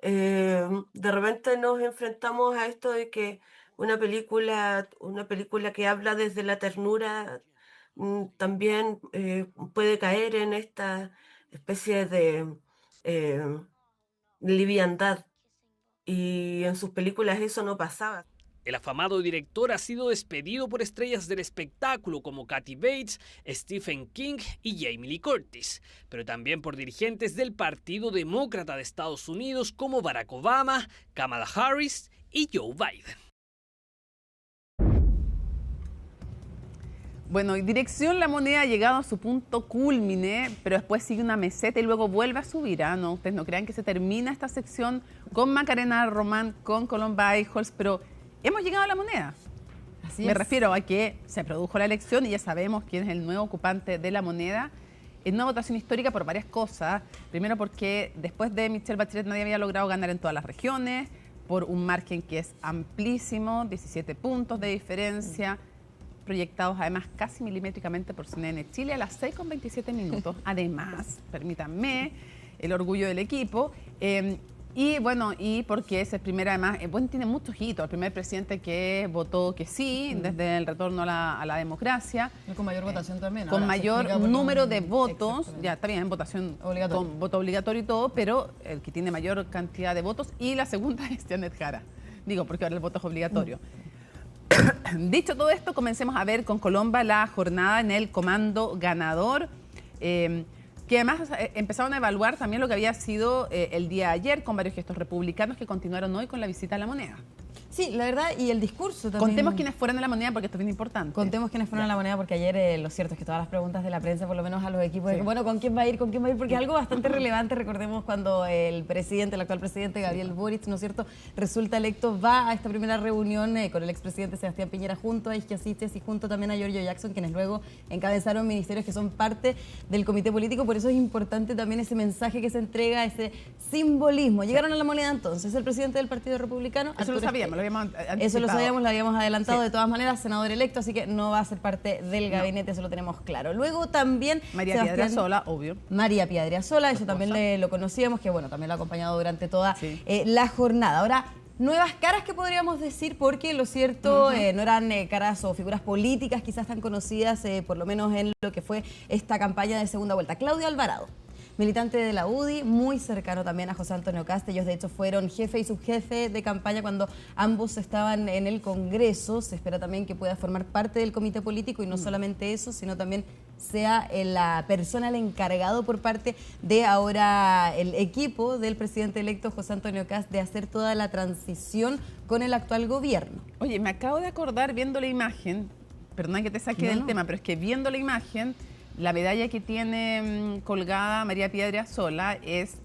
De repente nos enfrentamos a esto de que una película que habla desde la ternura también puede caer en esta especie de liviandad, y en sus películas eso no pasaba. El afamado director ha sido despedido por estrellas del espectáculo como Kathy Bates, Stephen King y Jamie Lee Curtis, pero también por dirigentes del Partido Demócrata de Estados Unidos como Barack Obama, Kamala Harris y Joe Biden. Bueno, dirección La Moneda ha llegado a su punto cúlmine, pero después sigue una meseta y luego vuelve a subir. No, ustedes no crean que se termina esta sección con Macarena Román, con Colomba Eichholz, pero hemos llegado a La Moneda. Me refiero a que se produjo la elección y ya sabemos quién es el nuevo ocupante de La Moneda. Es una votación histórica por varias cosas. Primero porque después de Michelle Bachelet nadie había logrado ganar en todas las regiones, por un margen que es amplísimo, 17 puntos de diferencia, proyectados además casi milimétricamente por CNN Chile a las 6:27 minutos. Además, permítanme, el orgullo del equipo. Y bueno, y porque es el primer, además, bueno, tiene muchos hitos. El primer presidente que votó que sí, desde el retorno a la democracia. Y con mayor votación también. Con mayor número de votos. Ya, está bien, votación con voto obligatorio y todo, pero el que tiene mayor cantidad de votos. Y la segunda es Janet Jara. Digo, porque ahora el voto es obligatorio. Dicho todo esto, comencemos a ver con Colomba la jornada en el comando ganador. que además empezaron a evaluar también lo que había sido el día de ayer con varios gestos republicanos que continuaron hoy con la visita a La Moneda. Sí, la verdad, y el discurso también. Contemos quiénes fueron a La Moneda porque esto es bien importante. Contemos quiénes fueron a La Moneda porque ayer lo cierto es que todas las preguntas de la prensa, por lo menos a los equipos, de que, bueno, ¿con quién va a ir? ¿Con quién va a ir? Porque es algo bastante relevante. Recordemos cuando el actual presidente Gabriel Boric, ¿no es cierto?, resulta electo, va a esta primera reunión con el expresidente Sebastián Piñera junto a Isquia Siches y junto también a Giorgio Jackson, quienes luego encabezaron ministerios que son parte del comité político. Por eso es importante también ese mensaje que se entrega, ese simbolismo. Llegaron a La Moneda entonces el presidente del Partido Republicano. Eso lo sabíamos, lo habíamos anticipado. Eso lo sabíamos, lo habíamos adelantado. De todas maneras, senador electo, así que no va a ser parte del gabinete, eso lo tenemos claro. Luego también María Piedrasola, obvio. María Piedrasola, eso también lo conocíamos, que bueno, también lo ha acompañado durante toda la jornada. Ahora, nuevas caras que podríamos decir, porque lo cierto no eran caras o figuras políticas quizás tan conocidas, por lo menos en lo que fue esta campaña de segunda vuelta. Claudio Alvarado, militante de la UDI, muy cercano también a José Antonio Kast. Ellos de hecho fueron jefe y subjefe de campaña cuando ambos estaban en el Congreso. Se espera también que pueda formar parte del comité político y no solamente eso, sino también sea la persona, el encargado por parte de ahora el equipo del presidente electo José Antonio Kast de hacer toda la transición con el actual gobierno. Oye, me acabo de acordar viendo la imagen, perdona que te saque del tema, pero es que viendo la imagen, la medalla que tiene colgada María Piedrasola es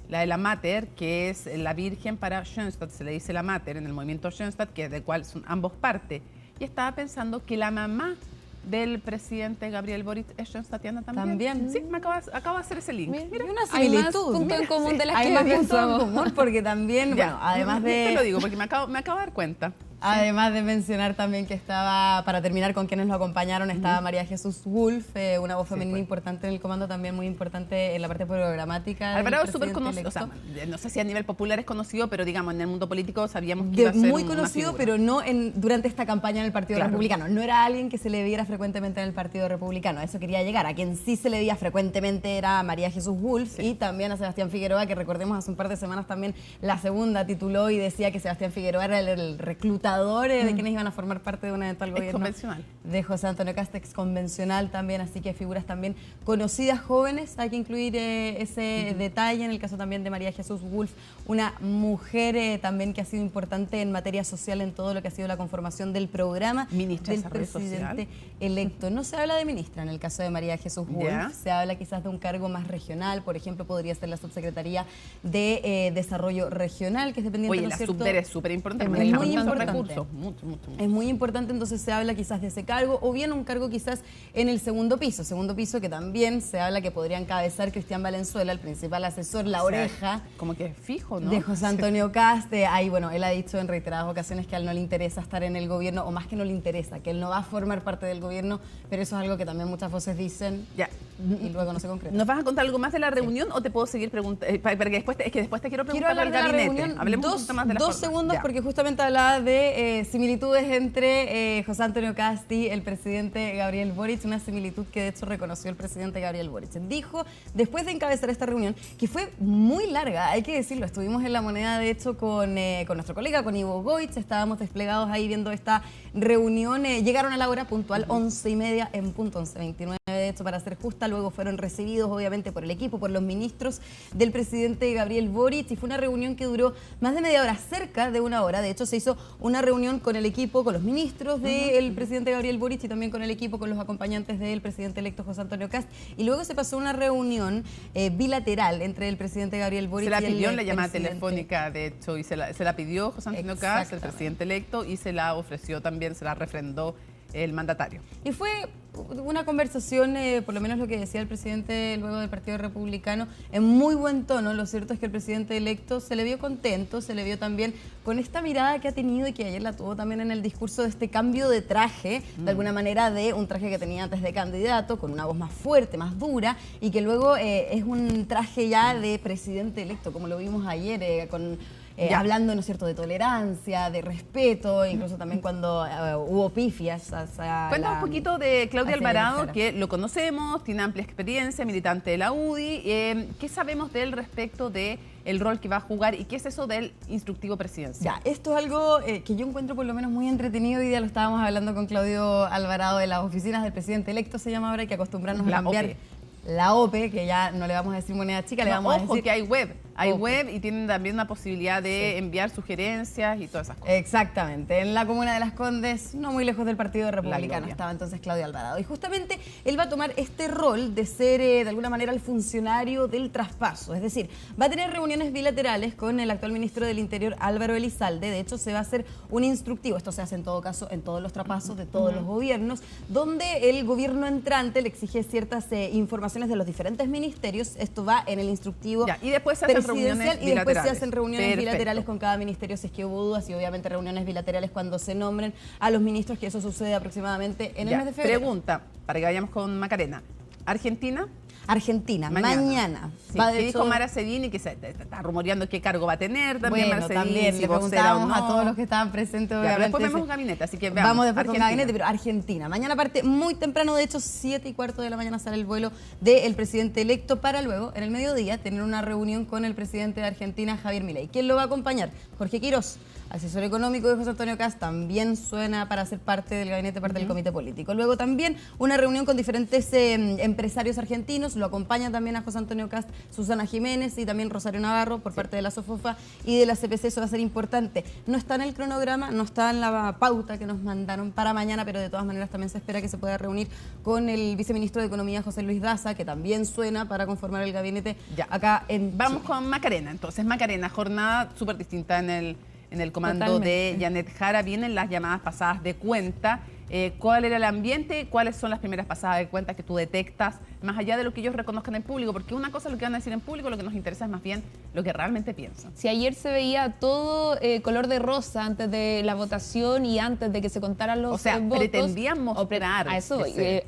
la de la Mater, que es la Virgen para Schoenstatt, se le dice la Mater en el movimiento Schoenstatt, que es del cual son ambos parte. Y estaba pensando que la mamá del presidente Gabriel Boric es schoenstattiana también. Sí, me acabo de hacer ese link. Mira, una similitud. Hay más puntos en común de las que pensamos. Hay más puntos en común porque también, bueno, además de... Te lo digo porque me acabo de dar cuenta. Además de mencionar también que estaba, para terminar con quienes lo acompañaron, estaba María Jesús Wolf, una voz femenina importante en el comando, también muy importante en la parte programática. Alvarado es súper conocido, o sea, no sé si a nivel popular es conocido, pero digamos en el mundo político sabíamos que iba a ser muy conocido, pero no durante esta campaña en el Partido Republicano. No era alguien que se le viera frecuentemente en el Partido Republicano, a eso quería llegar. A quien sí se le veía frecuentemente era a María Jesús Wolf y también a Sebastián Figueroa, que recordemos hace un par de semanas también La Segunda tituló y decía que Sebastián Figueroa era el reclutador de quienes iban a formar parte de un eventual gobierno de José Antonio Kast, convencional también, así que figuras también conocidas, jóvenes, hay que incluir ese detalle. En el caso también de María Jesús Wolf, una mujer también que ha sido importante en materia social en todo lo que ha sido la conformación del programa ministra del presidente electo. No se habla de ministra en el caso de María Jesús Wolf, se habla quizás de un cargo más regional, por ejemplo, podría ser la subsecretaría de Desarrollo Regional, que es dependiente. Oye, la subder es súper importante, es muy importante. Mucho. Es muy importante, entonces se habla quizás de ese cargo o bien un cargo quizás en el segundo piso que también se habla que podría encabezar Cristian Valenzuela, el principal asesor, la oreja. Como que fijo, ¿no? De José Antonio Kast. Ahí, bueno, él ha dicho en reiteradas ocasiones que a él no le interesa estar en el gobierno, o más que no le interesa, que él no va a formar parte del gobierno, pero eso es algo que también muchas voces dicen y luego no se concreta. ¿Nos vas a contar algo más de la reunión o te puedo seguir preguntando? Para que después te quiero preguntar del gabinete. Hablemos un poquito más de la dos segundos, porque justamente hablaba de similitudes entre José Antonio Kast y el presidente Gabriel Boric, una similitud que de hecho reconoció el presidente Gabriel Boric. Dijo, después de encabezar esta reunión, que fue muy larga, hay que decirlo, estuvimos en La Moneda de hecho con nuestro colega, con Ivo Goitz, estábamos desplegados ahí viendo esta reunión, llegaron a la hora puntual, 11:30 en punto, 11:29 de hecho para ser justa, luego fueron recibidos obviamente por el equipo, por los ministros del presidente Gabriel Boric, y fue una reunión que duró más de media hora, cerca de una hora. De hecho se hizo una reunión con el equipo, con los ministros del presidente Gabriel Boric y también con el equipo, con los acompañantes del presidente electo José Antonio Kast, y luego se pasó una reunión bilateral entre el presidente Gabriel Boric y el presidente. Se la pidió en la llamada telefónica, de hecho, y se la pidió José Antonio Kast, el presidente electo, y se la ofreció también, se la refrendó el mandatario. Y fue una conversación, por lo menos lo que decía el presidente luego del Partido Republicano, en muy buen tono. Lo cierto es que el presidente electo se le vio contento, se le vio también con esta mirada que ha tenido y que ayer la tuvo también en el discurso, de este cambio de traje, de alguna manera de un traje que tenía antes de candidato, con una voz más fuerte, más dura, y que luego es un traje ya de presidente electo, como lo vimos ayer, hablando, ¿no es cierto?, de tolerancia, de respeto, incluso también cuando hubo pifias. Cuéntanos un poquito de Claudio Alvarado, que lo conocemos, tiene amplia experiencia, militante de la UDI. ¿Qué sabemos de él respecto de el rol que va a jugar y qué es eso del instructivo presidencial? Esto es algo que yo encuentro por lo menos muy entretenido. Hoy día lo estábamos hablando con Claudio Alvarado de las oficinas del presidente electo, se llama ahora, y que acostumbramos a cambiar. la OPE, que ya no le vamos a decir moneda chica, le vamos a decir... que hay web. Hay web y tienen también una posibilidad de enviar sugerencias y todas esas cosas. Exactamente. En la comuna de Las Condes, no muy lejos del Partido Republicano, estaba entonces Claudio Alvarado. Y justamente él va a tomar este rol de ser, de alguna manera, el funcionario del traspaso. Es decir, va a tener reuniones bilaterales con el actual ministro del Interior, Álvaro Elizalde. De hecho, se va a hacer un instructivo. Esto se hace en todo caso en todos los traspasos de todos los gobiernos, donde el gobierno entrante le exige ciertas informaciones de los diferentes ministerios. Esto va en el instructivo y después se hacen presidencial y después se hacen reuniones bilaterales con cada ministerio si es que hubo dudas y obviamente reuniones bilaterales cuando se nombren a los ministros, que eso sucede aproximadamente en el mes de febrero. Pregunta, para que vayamos con Macarena. ¿Argentina? Argentina, mañana. Sí, va, de hecho, dijo Mara Cedini, que se está rumoreando qué cargo va a tener también. Bueno, Mara Cedini, también si le preguntábamos a todos los que estaban presentes. Ya, después vemos un gabinete, así que veamos. Vamos después con gabinete, pero Argentina. Mañana parte muy temprano, de hecho 7:15 de la mañana sale el vuelo del presidente electo para luego, en el mediodía, tener una reunión con el presidente de Argentina, Javier Milei. ¿Quién lo va a acompañar? Jorge Quirós, asesor económico de José Antonio Kast, también suena para ser parte del gabinete, parte del comité político. Luego también una reunión con diferentes empresarios argentinos, lo acompaña también a José Antonio Kast, Susana Jiménez y también Rosario Navarro por parte de la SOFOFA y de la CPC. Eso va a ser importante. No está en el cronograma, no está en la pauta que nos mandaron para mañana, pero de todas maneras también se espera que se pueda reunir con el viceministro de Economía, José Luis Daza, que también suena para conformar el gabinete acá en Vamos con Macarena, entonces. Macarena, jornada súper distinta en el comando de Janet Jara. Vienen las llamadas pasadas de cuenta. ¿Cuál era el ambiente? ¿Cuáles son las primeras pasadas de cuenta que tú detectas? Más allá de lo que ellos reconozcan en público, porque una cosa es lo que van a decir en público, lo que nos interesa es más bien lo que realmente piensan. Si ayer se veía todo color de rosa antes de la votación y antes de que se contaran los votos. Pretendían mostrar. A eso,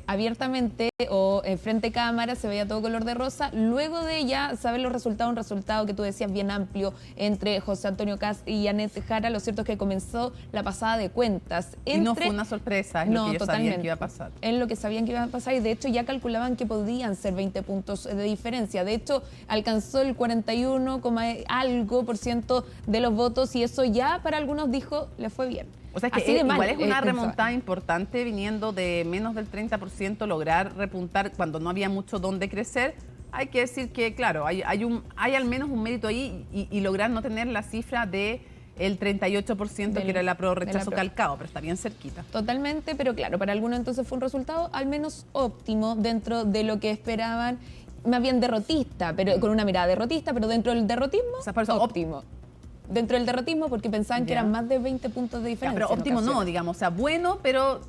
abiertamente o frente a cámara se veía todo color de rosa. Luego de ya saber los resultados, un resultado que tú decías bien amplio entre José Antonio Kast y Janet Jara, lo cierto es que comenzó la pasada de cuentas. Y no fue una sorpresa, es lo que ellos sabían que iba a pasar. Es lo que sabían que iba a pasar y de hecho ya calculaban que podían ser 20 puntos de diferencia. De hecho, alcanzó el 41, algo por ciento de los votos y eso ya para algunos dijo le fue bien. O sea, es que igual es una remontada importante viniendo de menos del 30%, lograr repuntar cuando no había mucho donde crecer. Hay que decir que, claro, hay al menos un mérito ahí y lograr no tener la cifra de el 38% que era el apruebo rechazo calcado, pero está bien cerquita. Totalmente, pero claro, para algunos entonces fue un resultado al menos óptimo dentro de lo que esperaban, más bien derrotista, pero con una mirada derrotista, pero dentro del derrotismo, o sea, por eso, óptimo. Dentro del derrotismo porque pensaban que eran más de 20 puntos de diferencia. Pero óptimo no, digamos, o sea, bueno, pero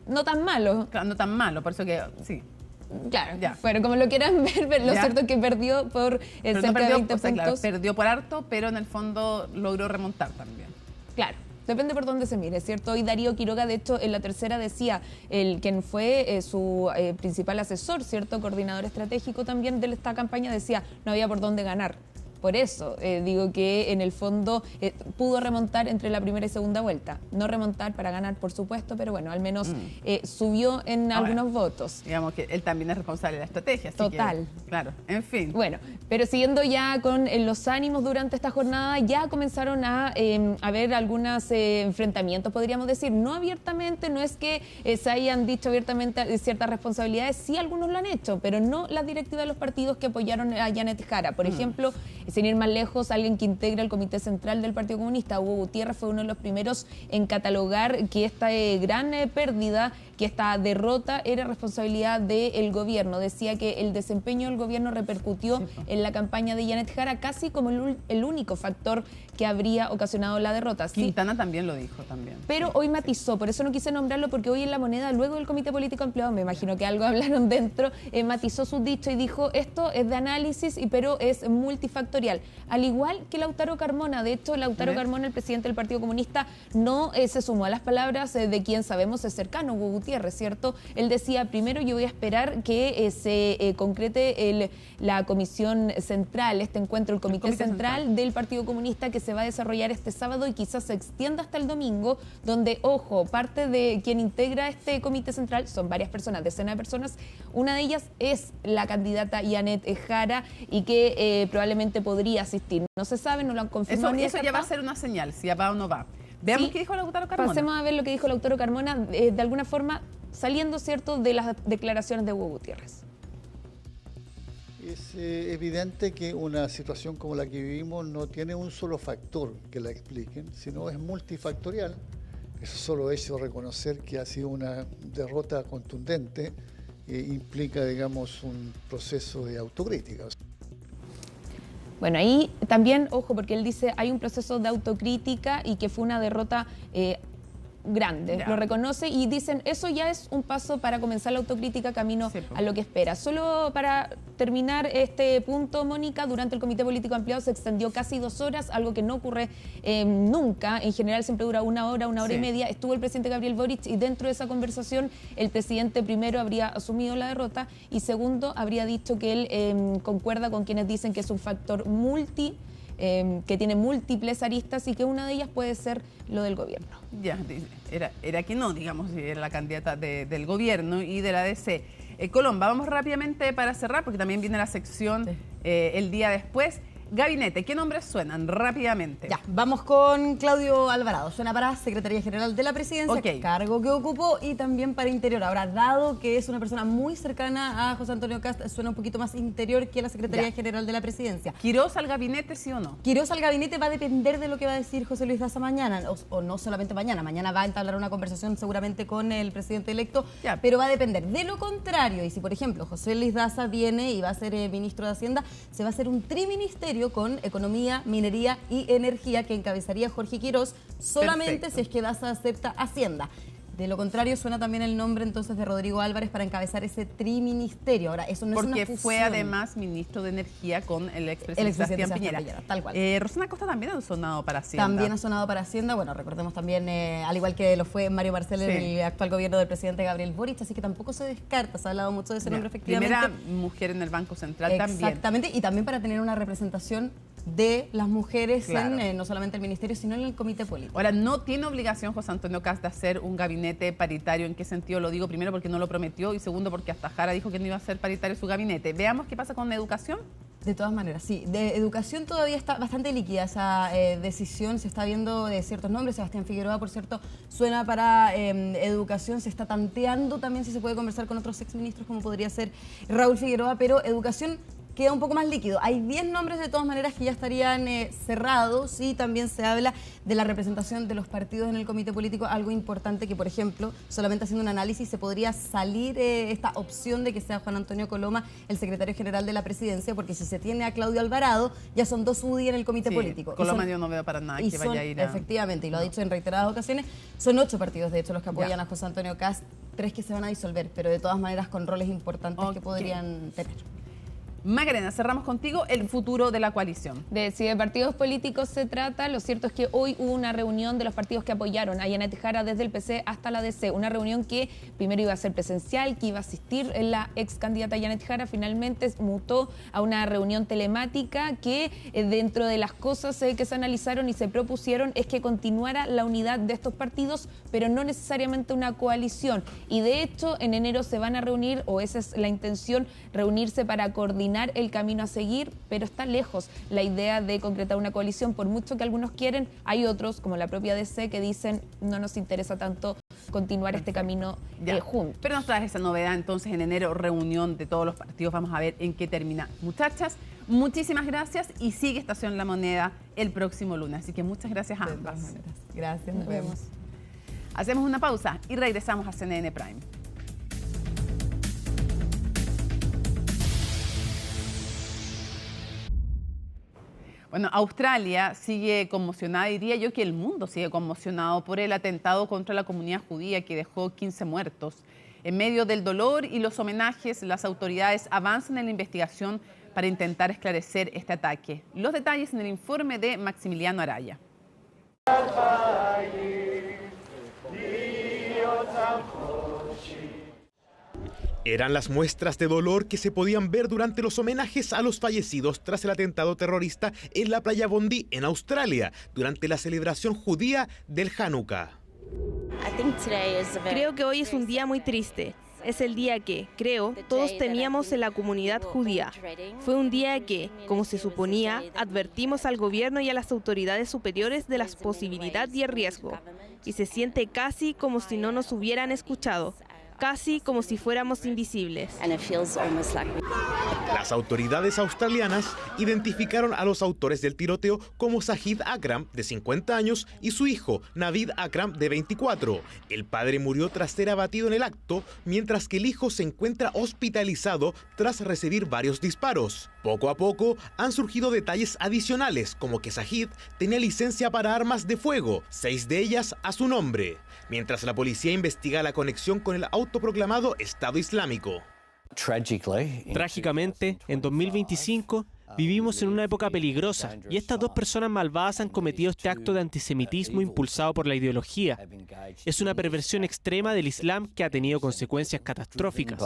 no tan malo. Claro, no tan malo, por eso que sí. Claro, bueno, como lo quieran ver, lo cierto es que perdió por cerca de 20 puntos. Claro, perdió por harto, pero en el fondo logró remontar también. Claro, depende por dónde se mire, ¿cierto? Y Darío Quiroga, de hecho, en la tercera decía, quien fue su principal asesor, ¿cierto? Coordinador estratégico también de esta campaña, decía, no había por dónde ganar. Por eso digo que en el fondo pudo remontar entre la primera y segunda vuelta. No remontar para ganar, por supuesto, pero bueno, al menos subió en algunos votos. Digamos que él también es responsable de la estrategia. Así Total. Que, claro, en fin. Bueno, pero siguiendo ya con los ánimos durante esta jornada, ya comenzaron a haber algunos enfrentamientos, podríamos decir. No abiertamente, no es que se hayan dicho abiertamente ciertas responsabilidades, sí algunos lo han hecho, pero no las directivas de los partidos que apoyaron a Janet Jara. Por ejemplo, sin ir más lejos, alguien que integra el Comité Central del Partido Comunista, Hugo Gutiérrez, fue uno de los primeros en catalogar que esta gran pérdida, que esta derrota era responsabilidad del gobierno. Decía que el desempeño del gobierno repercutió en la campaña de Janet Jara casi como el único factor que habría ocasionado la derrota. Quintana también lo dijo también. Pero hoy matizó, por eso no quise nombrarlo, porque hoy en La Moneda, luego del Comité Político Empleado, me imagino que algo hablaron dentro, matizó su dicho y dijo, esto es de análisis, pero es multifactorial. Al igual que Lautaro Carmona. De hecho, Lautaro Carmona, el presidente del Partido Comunista, no se sumó a las palabras de quien sabemos es cercano, Hugo Gutiérrez, ¿cierto? Él decía, primero yo voy a esperar que se concrete la comisión central, este encuentro, el comité central del Partido Comunista, que se va a desarrollar este sábado y quizás se extienda hasta el domingo, donde, ojo, parte de quien integra este comité central son varias personas, decenas de personas. Una de ellas es la candidata Janet Jara y que probablemente podría asistir. No se sabe, no lo han confirmado. Eso ya va a ser una señal, si va o no va. Veamos qué dijo Lautaro Carmona. Pasemos a ver lo que dijo Lautaro Carmona, de alguna forma saliendo, ¿cierto?, de las declaraciones de Hugo Gutiérrez. Es evidente que una situación como la que vivimos no tiene un solo factor que la expliquen, sino es multifactorial. Eso solo hecho reconocer que ha sido una derrota contundente implica, digamos, un proceso de autocrítica. Bueno, ahí también, ojo, porque él dice hay un proceso de autocrítica y que fue una derrota grande, lo reconoce y dicen eso ya es un paso para comenzar la autocrítica camino a lo que espera. Solo para terminar este punto, Mónica, durante el Comité Político Ampliado se extendió casi 2 horas, algo que no ocurre nunca, en general siempre dura una hora y media. Estuvo el presidente Gabriel Boric y dentro de esa conversación el presidente primero habría asumido la derrota y segundo habría dicho que él concuerda con quienes dicen que es un factor que tiene múltiples aristas y que una de ellas puede ser lo del gobierno. Ya, era que no, digamos, era la candidata del gobierno y de la DC. Colomba, vamos rápidamente para cerrar, porque también viene la sección el día después. Gabinete, ¿qué nombres suenan? Rápidamente. Ya, vamos con Claudio Alvarado. Suena para Secretaría General de la Presidencia, cargo que ocupó, y también para Interior. Ahora, dado que es una persona muy cercana a José Antonio Kast, suena un poquito más interior que la Secretaría General de la Presidencia. ¿Quirós al gabinete, sí o no? Quirós al gabinete va a depender de lo que va a decir José Luis Daza mañana, o no solamente mañana. Mañana va a entablar una conversación seguramente con el presidente electo, pero va a depender. De lo contrario, y si por ejemplo José Luis Daza viene y va a ser ministro de Hacienda, se va a hacer un triministerio con Economía, Minería y Energía que encabezaría Jorge Quirós solamente si es que Daza acepta Hacienda. De lo contrario, suena también el nombre entonces de Rodrigo Álvarez para encabezar ese triministerio. Ahora, eso no es una fusión. Porque fue además ministro de Energía con el expresidente Sebastián Piñera. Tal cual. Rosana Costa también ha sonado para Hacienda. También ha sonado para Hacienda. Bueno, recordemos también, al igual que lo fue Mario Marcel en el actual gobierno del presidente Gabriel Boric, así que tampoco se descarta. Se ha hablado mucho de ese nombre, efectivamente. Primera mujer en el Banco Central también. Exactamente, y también para tener una representación de las mujeres en no solamente el ministerio, sino en el comité político. Ahora, no tiene obligación José Antonio Kast de hacer un gabinete paritario. ¿En qué sentido lo digo? Primero, porque no lo prometió, y segundo, porque hasta Jara dijo que no iba a ser paritario su gabinete. Veamos qué pasa con educación. De todas maneras, sí. De educación todavía está bastante líquida esa decisión. Se está viendo de ciertos nombres. Sebastián Figueroa, por cierto, suena para educación. Se está tanteando también si se puede conversar con otros exministros, como podría ser Raúl Figueroa, pero educación queda un poco más líquido. Hay 10 nombres de todas maneras que ya estarían cerrados, y también se habla de la representación de los partidos en el comité político, algo importante que, por ejemplo, solamente haciendo un análisis se podría salir esta opción de que sea Juan Antonio Coloma el secretario general de la presidencia, porque si se tiene a Claudio Alvarado, ya son 2 UDI en el comité político. Coloma yo no veo para nada que vaya a ir a... Efectivamente, y lo ha dicho en reiteradas ocasiones, son 8 partidos, de hecho, los que apoyan a José Antonio Kast, 3 que se van a disolver, pero de todas maneras con roles importantes que podrían tener. Macarena, cerramos contigo el futuro de la coalición. Si de partidos políticos se trata, lo cierto es que hoy hubo una reunión de los partidos que apoyaron a Janet Jara desde el PC hasta la DC. Una reunión que primero iba a ser presencial, que iba a asistir la ex candidata Janet Jara, finalmente mutó a una reunión telemática que dentro de las cosas que se analizaron y se propusieron es que continuara la unidad de estos partidos, pero no necesariamente una coalición. Y de hecho en enero se van a reunir, o esa es la intención, reunirse para coordinar el camino a seguir, pero está lejos la idea de concretar una coalición. Por mucho que algunos quieren, hay otros, como la propia DC, que dicen no nos interesa tanto continuar este camino juntos. Pero nos traes esa novedad, entonces en enero reunión de todos los partidos, vamos a ver en qué termina. Muchachas, muchísimas gracias, y sigue Estación La Moneda el próximo lunes, así que muchas gracias a ambas. Gracias, nos vemos. Hacemos una pausa y regresamos a CNN Prime. Bueno, Australia sigue conmocionada, diría yo que el mundo sigue conmocionado por el atentado contra la comunidad judía que dejó 15 muertos. En medio del dolor y los homenajes, las autoridades avanzan en la investigación para intentar esclarecer este ataque. Los detalles en el informe de Maximiliano Araya. Eran las muestras de dolor que se podían ver durante los homenajes a los fallecidos tras el atentado terrorista en la playa Bondi, en Australia, durante la celebración judía del Hanukkah. Creo que hoy es un día muy triste. Es el día que, creo, todos temíamos en la comunidad judía. Fue un día que, como se suponía, advertimos al gobierno y a las autoridades superiores de la posibilidad y el riesgo. Y se siente casi como si no nos hubieran escuchado. casi como si fuéramos invisibles. Las autoridades australianas identificaron a los autores del tiroteo como Shahid Akram, de 50 años, y su hijo, Navid Akram, de 24. El padre murió tras ser abatido en el acto, mientras que el hijo se encuentra hospitalizado tras recibir varios disparos. Poco a poco han surgido detalles adicionales, como que Shahid tenía licencia para armas de fuego, 6 de ellas a su nombre, mientras la policía investiga la conexión con el autoproclamado Estado Islámico. Trágicamente, en 2025 vivimos en una época peligrosa y estas dos personas malvadas han cometido este acto de antisemitismo impulsado por la ideología. Es una perversión extrema del Islam que ha tenido consecuencias catastróficas.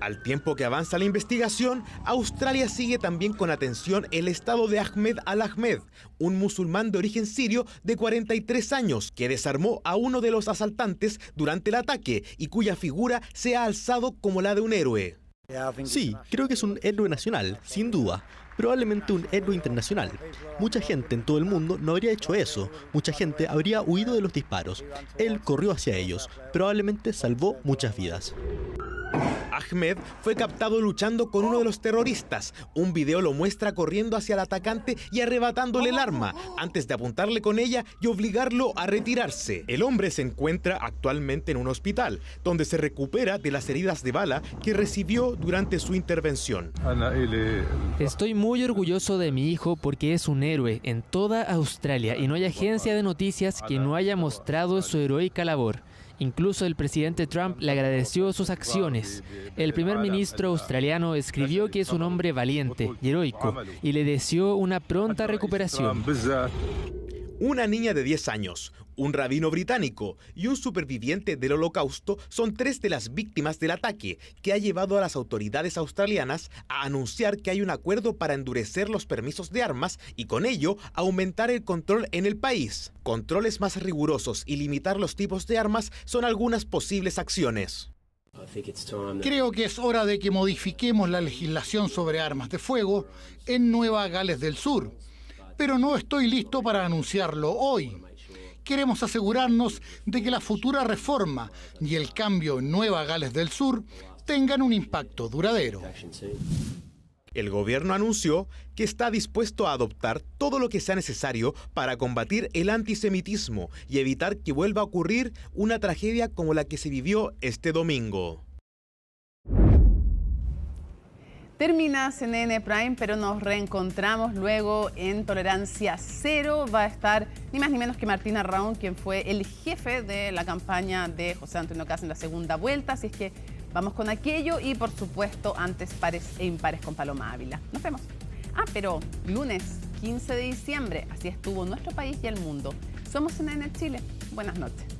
Al tiempo que avanza la investigación, Australia sigue también con atención el estado de Ahmed Al-Ahmed, un musulmán de origen sirio de 43 años que desarmó a uno de los asaltantes durante el ataque y cuya figura se ha alzado como la de un héroe. Sí, creo que es un héroe nacional, sin duda. Probablemente un héroe internacional. Mucha gente en todo el mundo no habría hecho eso. Mucha gente habría huido de los disparos. Él corrió hacia ellos. Probablemente salvó muchas vidas. Ahmed fue captado luchando con uno de los terroristas. Un video lo muestra corriendo hacia el atacante y arrebatándole el arma, antes de apuntarle con ella y obligarlo a retirarse. El hombre se encuentra actualmente en un hospital, donde se recupera de las heridas de bala que recibió durante su intervención. Estoy muy orgulloso de mi hijo porque es un héroe en toda Australia y no hay agencia de noticias que no haya mostrado su heroica labor. Incluso el presidente Trump le agradeció sus acciones. El primer ministro australiano escribió que es un hombre valiente y heroico y le deseó una pronta recuperación. Una niña de 10 años, un rabino británico y un superviviente del Holocausto son 3 de las víctimas del ataque que ha llevado a las autoridades australianas a anunciar que hay un acuerdo para endurecer los permisos de armas y con ello aumentar el control en el país. Controles más rigurosos y limitar los tipos de armas son algunas posibles acciones. Creo que es hora de que modifiquemos la legislación sobre armas de fuego en Nueva Gales del Sur, pero no estoy listo para anunciarlo hoy. Queremos asegurarnos de que la futura reforma y el cambio en Nueva Gales del Sur tengan un impacto duradero. El gobierno anunció que está dispuesto a adoptar todo lo que sea necesario para combatir el antisemitismo y evitar que vuelva a ocurrir una tragedia como la que se vivió este domingo. Termina CNN Prime, pero nos reencontramos luego en Tolerancia Cero. Va a estar ni más ni menos que Martín Arraón, quien fue el jefe de la campaña de José Antonio Kast en la segunda vuelta. Así es que vamos con aquello y, por supuesto, antes pares e impares con Paloma Ávila. Nos vemos. Pero lunes 15 de diciembre, así estuvo nuestro país y el mundo. Somos CNN Chile. Buenas noches.